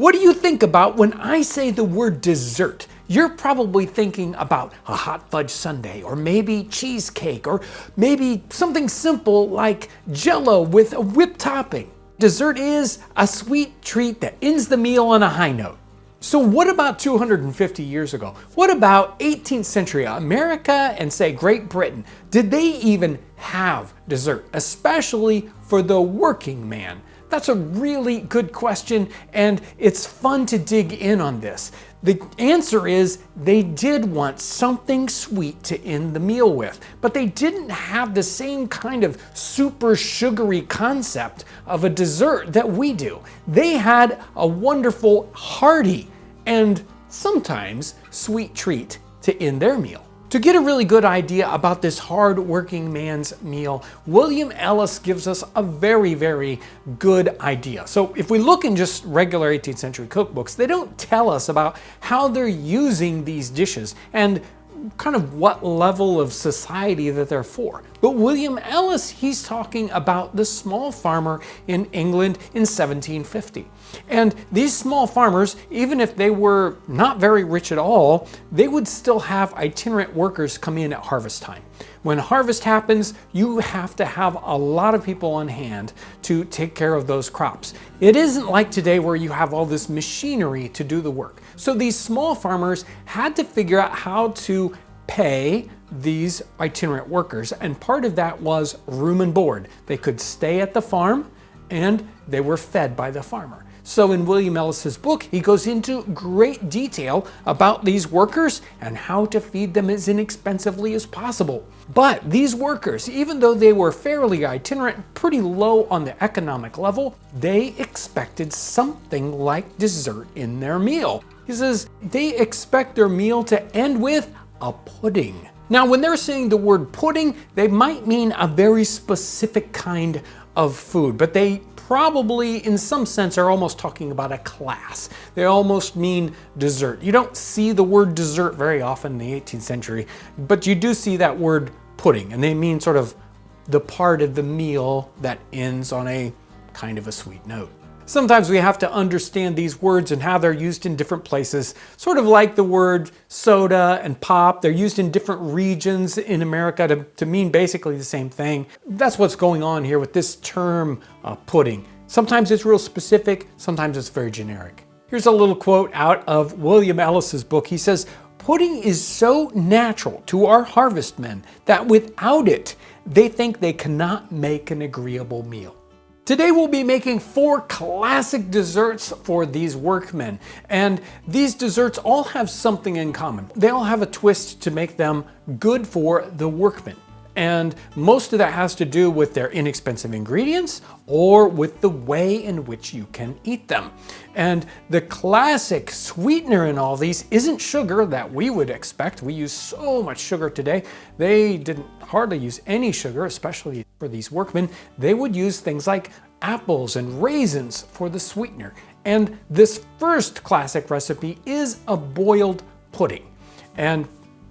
What do you think about when I say the word dessert? You're probably thinking about a hot fudge sundae, or maybe cheesecake, or maybe something simple like Jell-O with a whipped topping. Dessert is a sweet treat that ends the meal on a high note. So what about 250 years ago? What about 18th century America and say Great Britain? Did they even have dessert, especially for the working man? That's a really good question, and it's fun to dig in on this. The answer is they did want something sweet to end the meal with, but they didn't have the same kind of super sugary concept of a dessert that we do. They had a wonderful, hearty, and sometimes sweet treat to end their meal. To get a really good idea about this hard-working man's meal, William Ellis gives us a very good idea. So if we look in just regular 18th century cookbooks, they don't tell us about how they're using these dishes and kind of what level of society that they're for. But William Ellis, he's talking about the small farmer in England in 1750. And these small farmers, even if they were not very rich at all, they would still have itinerant workers come in at harvest time. When harvest happens, you have to have a lot of people on hand to take care of those crops. It isn't like today where you have all this machinery to do the work. So these small farmers had to figure out how to pay these itinerant workers, and part of that was room and board. They could stay at the farm and they were fed by the farmer. So in William Ellis's book, he goes into great detail about these workers and how to feed them as inexpensively as possible. But these workers, even though they were fairly itinerant, pretty low on the economic level, they expected something like dessert in their meal. He says they expect their meal to end with a pudding. Now, when they're saying the word pudding, they might mean a very specific kind of food, but they probably in some sense are almost talking about a class. They almost mean dessert. You don't see the word dessert very often in the 18th century, but you do see that word pudding, and they mean sort of the part of the meal that ends on a kind of a sweet note. Sometimes we have to understand these words and how they're used in different places, sort of like the word soda and pop. They're used in different regions in America to mean basically the same thing. That's what's going on here with this term pudding. Sometimes it's real specific, sometimes it's very generic. Here's a little quote out of William Ellis's book. He says, "Pudding is so natural to our harvestmen that without it, they think they cannot make an agreeable meal." Today we'll be making 4 classic desserts for these workmen, and these desserts all have something in common. They all have a twist to make them good for the workmen, and most of that has to do with their inexpensive ingredients or with the way in which you can eat them. And the classic sweetener in all these isn't sugar that we would expect. We use so much sugar today. They didn't hardly use any sugar, especially for these workmen. They would use things like apples and raisins for the sweetener. And this first classic recipe is a boiled pudding. And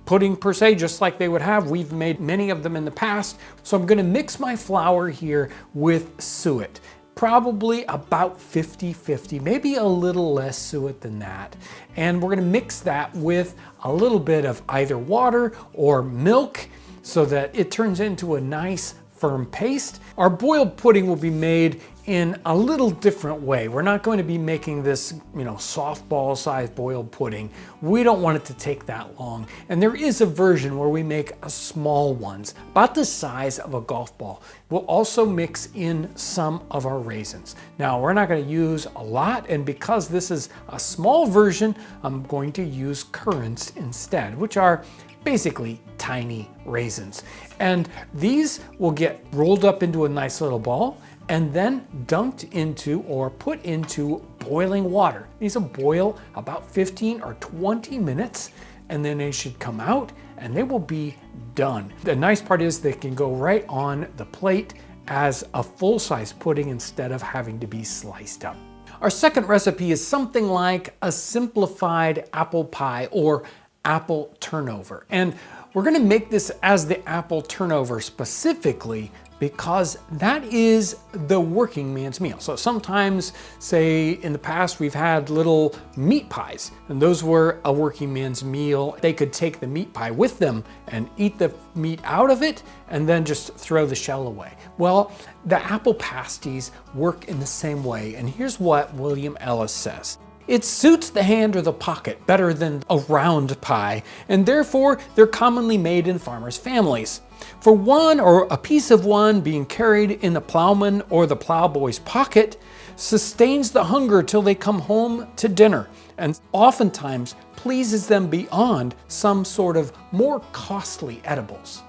pudding per se, just like they would have, we've made many of them in the past. So I'm gonna mix my flour here with suet. Probably about 50-50, maybe a little less suet than that. And we're gonna mix that with a little bit of either water or milk so that it turns into a nice firm paste. Our boiled pudding will be made in a little different way. We're not going to be making this, softball sized boiled pudding. We don't want it to take that long. And there is a version where we make a small ones, about the size of a golf ball. We'll also mix in some of our raisins. Now, we're not going to use a lot, and because this is a small version, I'm going to use currants instead, which are basically tiny raisins. And these will get rolled up into a nice little ball and then dunked into or put into boiling water. These will boil about 15 or 20 minutes, and then they should come out and they will be done. The nice part is they can go right on the plate as a full-size pudding instead of having to be sliced up. Our second recipe is something like a simplified apple pie or apple turnover. And we're gonna make this as the apple turnover specifically because that is the working man's meal. So sometimes, say in the past, we've had little meat pies, and those were a working man's meal. They could take the meat pie with them and eat the meat out of it and then just throw the shell away. Well, the apple pasties work in the same way, and here's what William Ellis says. It suits the hand or the pocket better than a round pie, and therefore they're commonly made in farmers' families. For one or a piece of one being carried in the plowman or the plowboy's pocket sustains the hunger till they come home to dinner, and oftentimes pleases them beyond some sort of more costly edibles.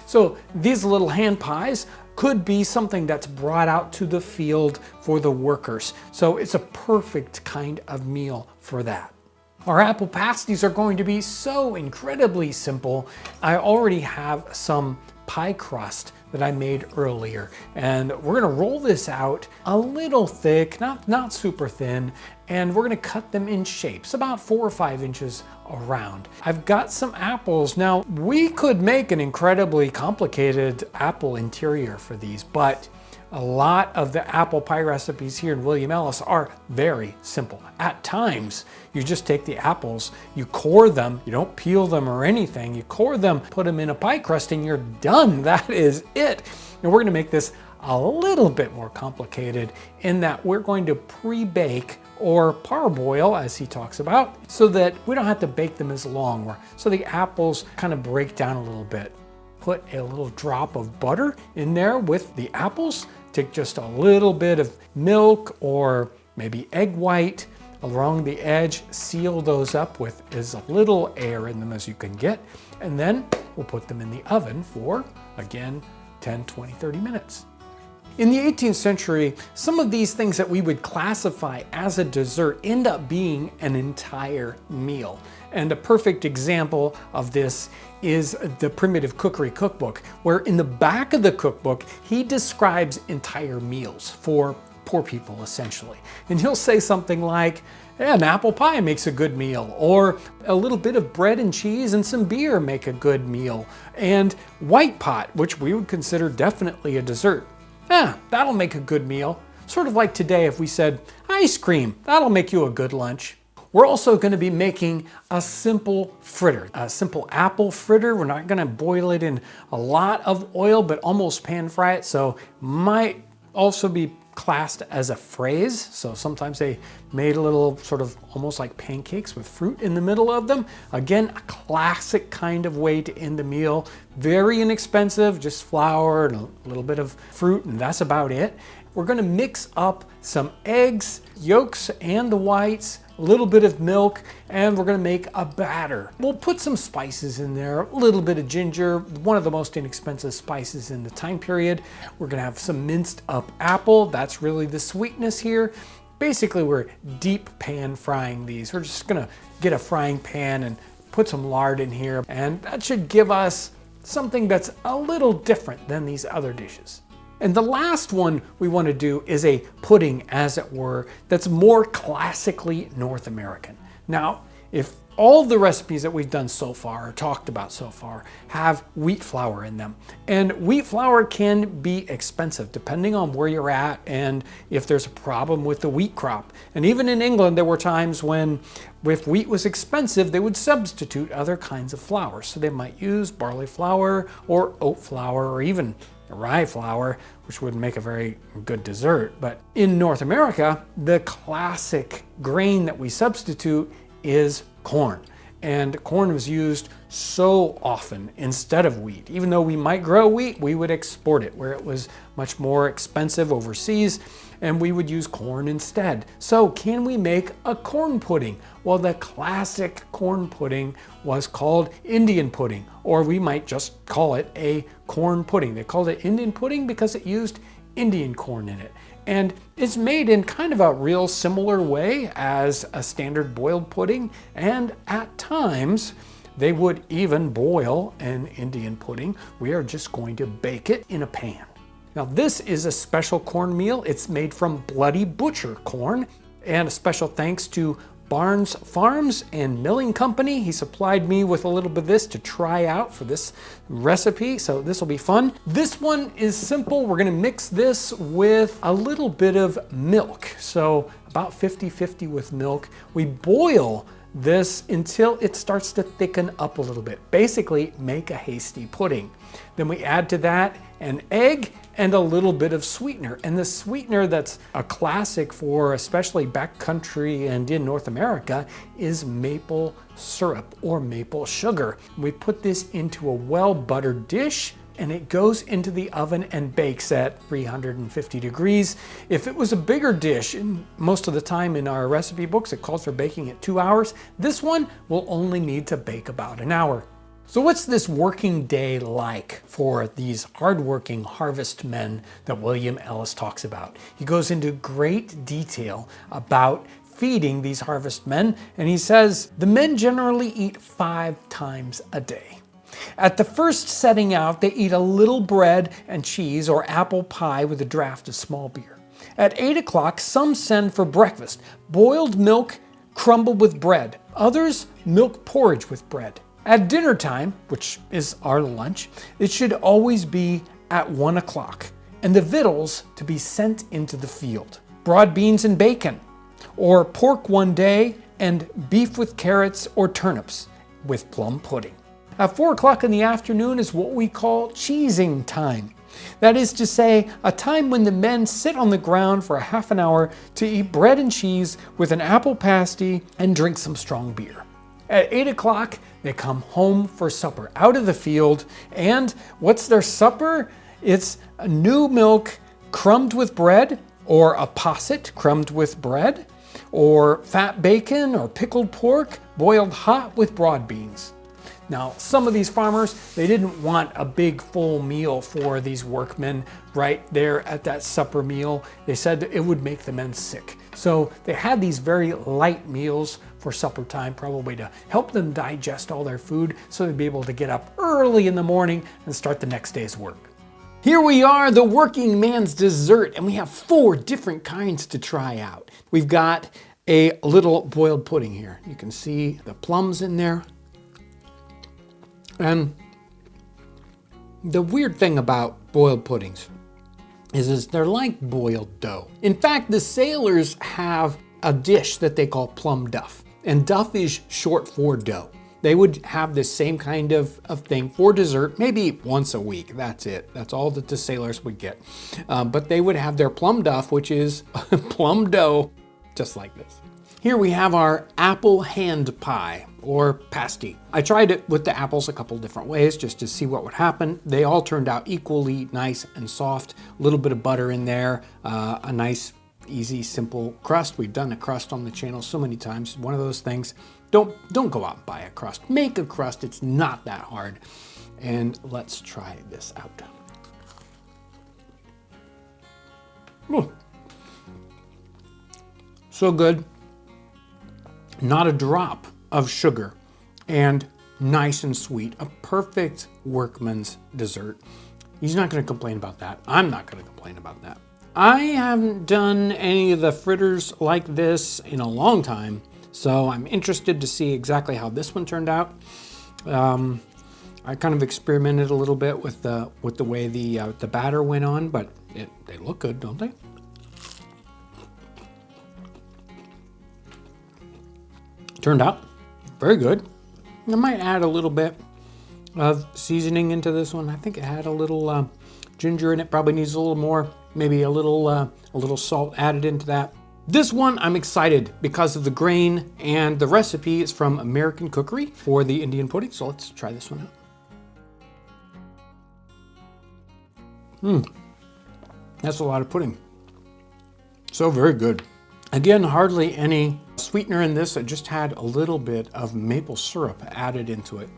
So these little hand pies could be something that's brought out to the field for the workers. So it's a perfect kind of meal for that. Our apple pasties are going to be so incredibly simple. I already have some pie crust that I made earlier, and we're gonna roll this out a little thick, not super thin, and we're gonna cut them in shapes, about 4 or 5 inches around. I've got some apples. Now, we could make an incredibly complicated apple interior for these, but a lot of the apple pie recipes here in William Ellis are very simple. At times, you just take the apples, you core them, you don't peel them or anything, you core them, put them in a pie crust, and you're done. That is it. And we're gonna make this a little bit more complicated in that we're going to pre-bake or parboil, as he talks about, so that we don't have to bake them as long, so the apples kind of break down a little bit. Put a little drop of butter in there with the apples. Take just a little bit of milk or maybe egg white along the edge. Seal those up with as little air in them as you can get. And then we'll put them in the oven for, again, 10, 20, 30 minutes. In the 18th century, some of these things that we would classify as a dessert end up being an entire meal. And a perfect example of this is the Primitive Cookery Cookbook, where in the back of the cookbook, he describes entire meals for poor people, essentially. And he'll say something like, an apple pie makes a good meal, or a little bit of bread and cheese and some beer make a good meal, and white pot, which we would consider definitely a dessert. That'll make a good meal. Sort of like today if we said, ice cream, that'll make you a good lunch. We're also going to be making a simple fritter, a simple apple fritter. We're not going to boil it in a lot of oil, but almost pan fry it. So might also be classed as a phrase. So sometimes they made a little sort of almost like pancakes with fruit in the middle of them. Again, a classic kind of way to end the meal. Very inexpensive, just flour and a little bit of fruit, and that's about it. We're going to mix up some eggs, yolks and the whites, a little bit of milk, and we're going to make a batter. We'll put some spices in there, a little bit of ginger, one of the most inexpensive spices in the time period. We're going to have some minced up apple. That's really the sweetness here. Basically, we're deep pan frying these. We're just going to get a frying pan and put some lard in here, and that should give us something that's a little different than these other dishes. And the last one we want to do is a pudding, as it were, that's more classically North American. Now, if all the recipes that we've done so far, or talked about so far, have wheat flour in them, and wheat flour can be expensive depending on where you're at and if there's a problem with the wheat crop. And even in England, there were times when, if wheat was expensive, they would substitute other kinds of flour. So they might use barley flour or oat flour or even rye flour, which would make a very good dessert. But in North America, the classic grain that we substitute is corn. And corn was used so often instead of wheat. Even though we might grow wheat, we would export it where it was much more expensive overseas, and we would use corn instead. So can we make a corn pudding? Well, the classic corn pudding was called Indian pudding, or we might just call it a corn pudding. They called it Indian pudding because it used Indian corn in it. And it's made in kind of a real similar way as a standard boiled pudding, and at times they would even boil an Indian pudding. We are just going to bake it in a pan. Now this is a special cornmeal. It's made from bloody butcher corn, and a special thanks to Barnes Farms and Milling Company. He supplied me with a little bit of this to try out for this recipe, so this will be fun. This one is simple. We're gonna mix this with a little bit of milk, so about 50-50 with milk. We boil this until it starts to thicken up a little bit. Basically, make a hasty pudding. Then we add to that an egg and a little bit of sweetener. And the sweetener that's a classic for especially backcountry and in North America is maple syrup or maple sugar. We put this into a well-buttered dish and it goes into the oven and bakes at 350 degrees. If it was a bigger dish, and most of the time in our recipe books it calls for baking at 2 hours, this one will only need to bake about an hour. So what's this working day like for these hardworking harvest men that William Ellis talks about? He goes into great detail about feeding these harvest men, and he says the men generally eat 5 times a day. At the first setting out, they eat a little bread and cheese or apple pie with a draught of small beer. At 8 o'clock, some send for breakfast, boiled milk crumbled with bread. Others, milk porridge with bread. At dinner time, which is our lunch, it should always be at 1 o'clock, and the victuals to be sent into the field. Broad beans and bacon, or pork one day and beef with carrots or turnips with plum pudding. At 4 o'clock in the afternoon is what we call cheesing time. That is to say, a time when the men sit on the ground for a half an hour to eat bread and cheese with an apple pasty and drink some strong beer. At 8 o'clock, they come home for supper out of the field, and what's their supper? It's a new milk crumbed with bread, or a posset crumbed with bread, or fat bacon or pickled pork boiled hot with broad beans. Now, some of these farmers, they didn't want a big full meal for these workmen right there at that supper meal. They said that it would make the men sick. So they had these very light meals for supper time, probably to help them digest all their food so they'd be able to get up early in the morning and start the next day's work. Here we are, the working man's dessert, and we have 4 different kinds to try out. We've got a little boiled pudding here. You can see the plums in there. And the weird thing about boiled puddings is they're like boiled dough. In fact, the sailors have a dish that they call plum duff, and duff is short for dough. They would have this same kind of thing for dessert, maybe once a week. That's it. That's all that the sailors would get. But they would have their plum duff, which is plum dough, just like this. Here we have our apple hand pie, or pasty. I tried it with the apples a couple different ways just to see what would happen. They all turned out equally nice and soft. A little bit of butter in there, a nice, easy, simple crust. We've done a crust on the channel so many times. One of those things, don't go out and buy a crust. Make a crust, it's not that hard. And let's try this out. Ooh. So good. Not a drop of sugar, and nice and sweet. A perfect workman's dessert. He's not going to complain about that. I'm not going to complain about that. I haven't done any of the fritters like this in a long time, so I'm interested to see exactly how this one turned out. I kind of experimented a little bit with the way the batter went on, but they look good, don't they? Turned out very good. I might add a little bit of seasoning into this one. I think it had a little ginger in it. Probably needs a little more, maybe a little salt added into that. This one I'm excited because of the grain, and the recipe is from American Cookery for the Indian pudding. So let's try this one out. That's a lot of pudding. So very good. Again, hardly any sweetener in this. I just had a little bit of maple syrup added into it,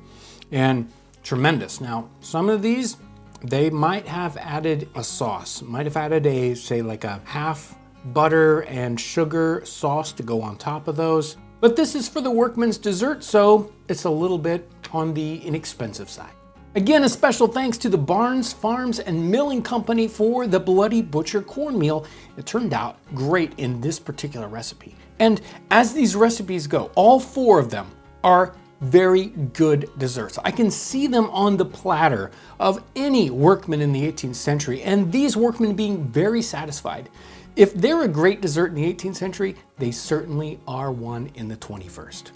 and tremendous. Now, some of these, they might have added a sauce, might have added say like a half butter and sugar sauce to go on top of those. But this is for the workman's dessert, so it's a little bit on the inexpensive side. Again, a special thanks to the Barnes Farms and Milling Company for the Bloody Butcher cornmeal. It turned out great in this particular recipe. And as these recipes go, all 4 of them are very good desserts. I can see them on the platter of any workman in the 18th century, and these workmen being very satisfied. If they're a great dessert in the 18th century, they certainly are one in the 21st.